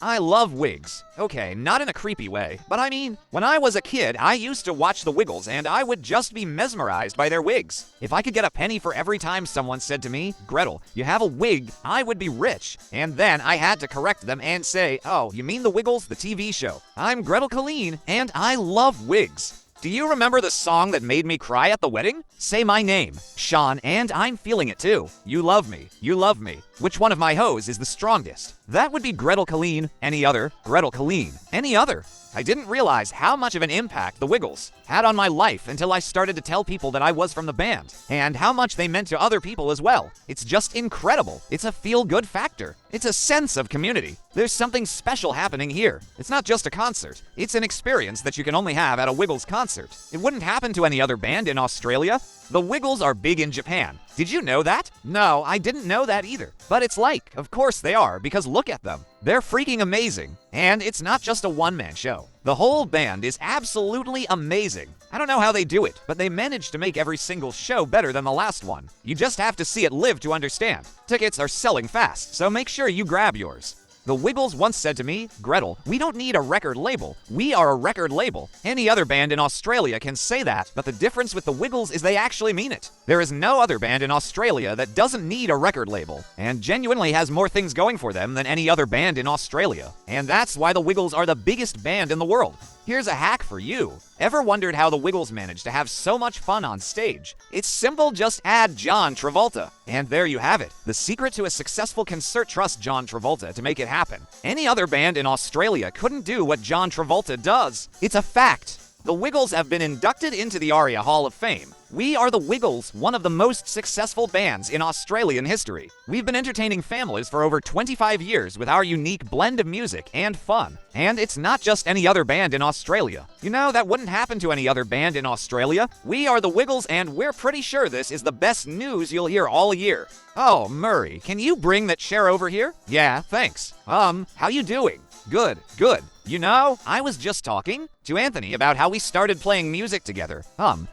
I love wigs. Okay, not in a creepy way, but I mean, when I was a kid, I used to watch the Wiggles and I would just be mesmerized by their wigs. If I could get a penny for every time someone said to me, Gretel, you have a wig, I would be rich. And then I had to correct them and say, oh, you mean the Wiggles, the TV show. I'm Gretel Colleen, and I love wigs. Do you remember the song that made me cry at the wedding? Say my name, Sean, and I'm feeling it too. You love me. You love me. Which one of my hoes is the strongest? That would be Gretel Colleen. Any other? Gretel Colleen. Any other? I didn't realize how much of an impact the Wiggles had on my life until I started to tell people that I was from the band, and how much they meant to other people as well. It's just incredible. It's a feel-good factor. It's a sense of community. There's something special happening here. It's not just a concert. It's an experience that you can only have at a Wiggles concert. It wouldn't happen to any other band in Australia. The Wiggles are big in Japan. Did you know that? No, I didn't know that either. But it's like, of course they are, because look at them. They're freaking amazing. And it's not just a one-man show. The whole band is absolutely amazing. I don't know how they do it, but they manage to make every single show better than the last one. You just have to see it live to understand. Tickets are selling fast, so make sure you grab yours. The Wiggles once said to me, Gretel, we don't need a record label. We are a record label. Any other band in Australia can say that, but the difference with the Wiggles is they actually mean it. There is no other band in Australia that doesn't need a record label, and genuinely has more things going for them than any other band in Australia. And that's why the Wiggles are the biggest band in the world. Here's a hack for you. Ever wondered how the Wiggles managed to have so much fun on stage? It's simple, just add John Travolta. And there you have it. The secret to a successful concert: trust John Travolta to make it happen. Any other band in Australia couldn't do what John Travolta does. It's a fact. The Wiggles have been inducted into the ARIA Hall of Fame. We are the Wiggles, one of the most successful bands in Australian history. We've been entertaining families for over 25 years with our unique blend of music and fun. And it's not just any other band in Australia. You know, that wouldn't happen to any other band in Australia. We are the Wiggles, and we're pretty sure this is the best news you'll hear all year. Oh, Murray, can you bring that chair over here? Yeah, thanks. How you doing? Good, good. You know, I was just talking to Anthony about how we started playing music together.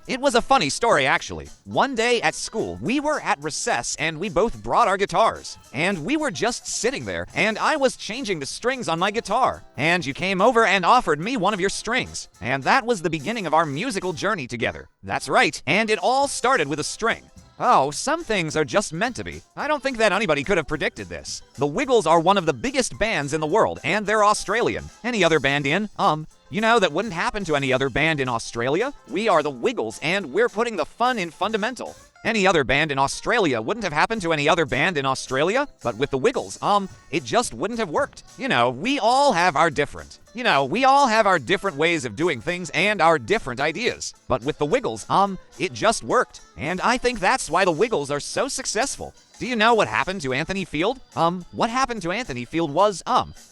It was a funny story, actually. One day at school, we were at recess and we both brought our guitars. And we were just sitting there, and I was changing the strings on my guitar. And you came over and offered me one of your strings. And that was the beginning of our musical journey together. That's right, and it all started with a string. Oh, some things are just meant to be. I don't think that anybody could have predicted this. The Wiggles are one of the biggest bands in the world, and they're Australian. Any other band in? You know, that wouldn't happen to any other band in Australia. We are the Wiggles, and we're putting the fun in fundamental. Any other band in Australia wouldn't have happened to any other band in Australia, but with the Wiggles, it just wouldn't have worked. You know, we all have our different ways of doing things and our different ideas. But with the Wiggles, it just worked. And I think that's why the Wiggles are so successful. Do you know what happened to Anthony Field? What happened to Anthony Field was,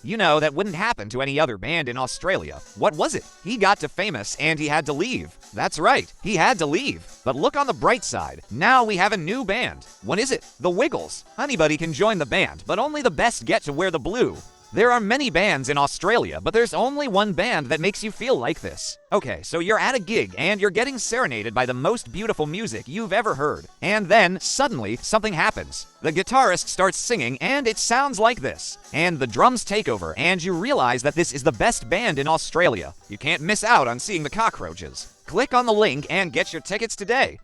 you know, that wouldn't happen to any other band in Australia. What was it? He got too famous and he had to leave. That's right, he had to leave. But look on the bright side. Now we have a new band. What is it? The Wiggles. Anybody can join the band, but only the best get to wear the blue. There are many bands in Australia, but there's only one band that makes you feel like this. Okay, so you're at a gig and you're getting serenaded by the most beautiful music you've ever heard. And then, suddenly, something happens. The guitarist starts singing and it sounds like this. And the drums take over and you realize that this is the best band in Australia. You can't miss out on seeing the Cockroaches. Click on the link and get your tickets today.